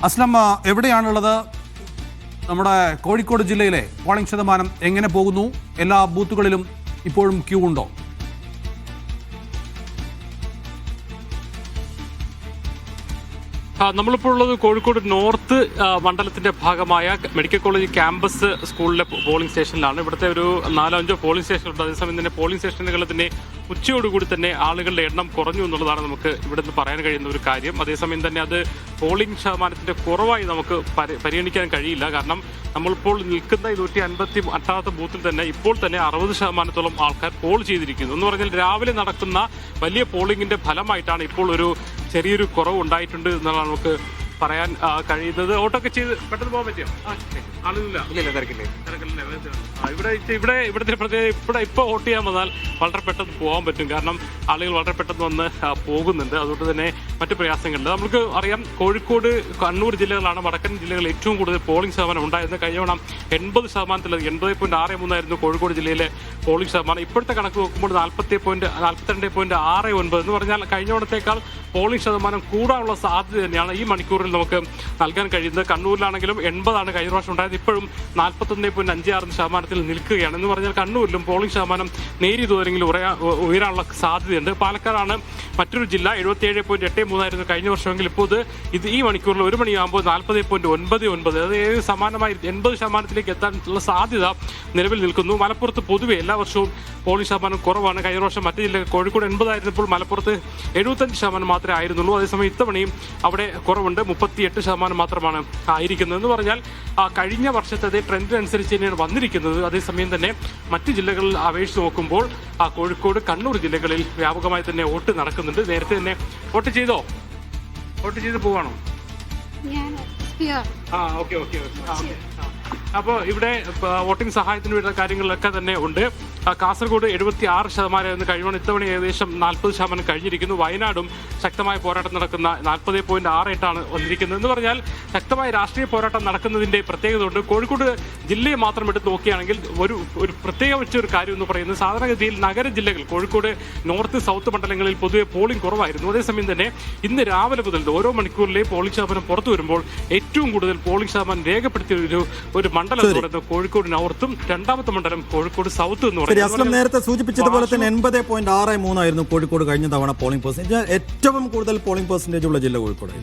അസ്ലം, എവിടെയാണുള്ളത്? നമ്മുടെ കോഴിക്കോട് ജില്ലയിലെ പോളിംഗ് ശതമാനം എങ്ങനെ പോകുന്നു? എല്ലാ ബൂത്തുകളിലും ഇപ്പോഴും ക്യൂ ഉണ്ടോ? നമ്മളിപ്പോൾ ഉള്ളത് കോഴിക്കോട് നോർത്ത് മണ്ഡലത്തിന്റെ ഭാഗമായ മെഡിക്കൽ കോളേജ് ക്യാമ്പസ് സ്കൂളിലെ പോളിംഗ് സ്റ്റേഷനിലാണ്. ഇവിടുത്തെ ഒരു 4-5 പോളിംഗ് സ്റ്റേഷനുണ്ട്. അതേസമയം തന്നെ പോളിംഗ് സ്റ്റേഷനുകളിൽ തന്നെ ഉച്ചയോടുകൂടി തന്നെ ആളുകളുടെ എണ്ണം കുറഞ്ഞു എന്നുള്ളതാണ് നമുക്ക് ഇവിടെ നിന്ന് പറയാൻ കഴിയുന്ന ഒരു കാര്യം. അതേസമയം തന്നെ അത് പോളിംഗ് ശതമാനത്തിന്റെ കുറവായി നമുക്ക് പരിഗണിക്കാൻ കഴിയില്ല. കാരണം നമ്മളിപ്പോൾ നിൽക്കുന്ന 158ാമത്തെ ബൂത്തിൽ തന്നെ ഇപ്പോൾ തന്നെ 60% ആൾക്കാർ പോൾ ചെയ്തിരിക്കുന്നു. എന്ന് പറഞ്ഞാൽ രാവിലെ നടക്കുന്ന വലിയ പോളിംഗിന്റെ ഫലമായിട്ടാണ് ഇപ്പോൾ ഒരു ചെറിയൊരു കുറവ് ഉണ്ടായിട്ടുണ്ട് എന്നുള്ളതാണ് നമുക്ക് പറയാൻ കഴിയുന്നത്. ഓട്ടോക്കെ ചെയ്ത് പെട്ടെന്ന് പോകാൻ പറ്റിയോ? ആളുകളില്ല, തിരക്കില്ലേ? ഇപ്പോൾ വോട്ട് ചെയ്യാൻ വന്നാൽ വളരെ പെട്ടെന്ന് പോകാൻ പറ്റും. കാരണം ആളുകൾ വളരെ പെട്ടെന്ന് വന്ന് പോകുന്നുണ്ട്. അതുകൊണ്ട് തന്നെ മറ്റു പ്രയാസങ്ങളില്ല. നമുക്ക് അറിയാം, കോഴിക്കോട്, കണ്ണൂർ ജില്ലകളാണ് വടക്കൻ ജില്ലകളിൽ ഏറ്റവും കൂടുതൽ പോളിംഗ് ശതമാനം ഉണ്ടായിരുന്നത്. കഴിഞ്ഞ തവണ 80%, 80.63 കോഴിക്കോട് ജില്ലയിലെ പോളിംഗ് ശതമാനം. ഇപ്പോഴത്തെ കണക്ക് നോക്കുമ്പോൾ 42.69 എന്ന് പറഞ്ഞാൽ കഴിഞ്ഞ തവണത്തേക്കാൾ പോളിംഗ് ശതമാനം കൂടാനുള്ള സാധ്യത തന്നെയാണ് ഈ മണിക്കൂറിൽ നമുക്ക് നൽകാൻ കഴിയുന്നത്. കണ്ണൂരിലാണെങ്കിലും 80 കഴിഞ്ഞ പ്രാവശ്യം ഉണ്ടായത്. ഇപ്പോഴും 41.56% നിൽക്കുകയാണ്. എന്ന് പറഞ്ഞാൽ കണ്ണൂരിലും പോളിംഗ് ശതമാനം നേരിയ തോതിലെങ്കിലും ഉയരാനുള്ള സാധ്യതയുണ്ട്. പാലക്കാടാണ് മറ്റൊരു ജില്ല. 77.83 കഴിഞ്ഞ വർഷമെങ്കിൽ ഇപ്പോൾ ഇത് ഈ മണിക്കൂറിൽ 1 മണിയാകുമ്പോൾ 40.99, അതായത് സമാനമായി 80% എത്താനുള്ള സാധ്യത നിലവിൽ നിൽക്കുന്നു. മലപ്പുറത്ത് പൊതുവെ എല്ലാ വർഷവും പോളിംഗ് ശതമാനം കുറവാണ്. കഴിഞ്ഞ വർഷം മറ്റു ജില്ലകൾ കോഴിക്കോട് 80 ആയിരുന്നപ്പോൾ മലപ്പുറത്ത് 75% മാത്രമേ ആയിരുന്നുള്ളൂ. അതേസമയം ഇത്തവണയും അവിടെ കുറവുണ്ട്, 38% മാത്രമാണ് ആയിരിക്കുന്നത്. എന്ന് പറഞ്ഞാൽ കഴിഞ്ഞ വർഷത്തെ അതേ ട്രെൻഡിനനുസരിച്ച് തന്നെയാണ് വന്നിരിക്കുന്നത്. അതേസമയം തന്നെ മറ്റ് ജില്ലകളിൽ അപേക്ഷിച്ച് നോക്കുമ്പോൾ കോഴിക്കോട്, കണ്ണൂർ ജില്ലകളിൽ വ്യാപകമായി തന്നെ വോട്ട് നടക്കുന്നുണ്ട്. നേരത്തെ തന്നെ വോട്ട് ചെയ്ത് പോവാണോ? ഓക്കെ. അപ്പോൾ ഇവിടെ വോട്ടിംഗ് സഹായത്തിന് വേണ്ട കാര്യങ്ങളിലൊക്കെ തന്നെ ഉണ്ട്. കാസർഗോഡ് 76% കഴിഞ്ഞ ഇത്തവണ ഏകദേശം 40% കഴിഞ്ഞിരിക്കുന്നു. വയനാടും ശക്തമായ പോരാട്ടം നടക്കുന്ന 40.68 വന്നിരിക്കുന്നത്. എന്ന് പറഞ്ഞാൽ ശക്തമായ രാഷ്ട്രീയ പോരാട്ടം നടക്കുന്നതിന്റെ പ്രത്യേകത ഉണ്ട്. കോഴിക്കോട് ജില്ലയെ മാത്രം എടുത്ത് നോക്കുകയാണെങ്കിൽ ഒരു പ്രത്യേക വെച്ചൊരു കാര്യം എന്ന് പറയുന്നത്, സാധാരണഗതിയിൽ നഗര ജില്ലകൾ കോഴിക്കോട് നോർത്ത്, സൗത്ത് മണ്ഡലങ്ങളിൽ പൊതുവെ പോളിംഗ് കുറവായിരുന്നു. അതേസമയം തന്നെ ഇന്ന് രാവിലെ മുതൽ ഓരോ മണിക്കൂറിലെയും പോളിംഗ് ശതമാനം പുറത്തു വരുമ്പോൾ ഏറ്റവും കൂടുതൽ പോളിംഗ് ശതമാനം രേഖപ്പെടുത്തിയ ഒരു മണ്ഡലം എന്ന് പറയുന്നത് കോഴിക്കോട് നോർത്തും, രണ്ടാമത്തെ മണ്ഡലം കോഴിക്കോട് സൗത്ത് എന്ന് പറയുന്നത്. അസ്ലം നേരത്തെ സൂചിപ്പിച്ചതുപോലെ തന്നെ 80.63 ആയിരുന്നു കോഴിക്കോട് കഴിഞ്ഞ തവണ പോളിംഗ് പെർസെന്റേജ്. ഏറ്റവും കൂടുതൽ പോളിംഗ് പെർസെന്റേജ് ഉള്ള ജില്ല കോഴിക്കോട്.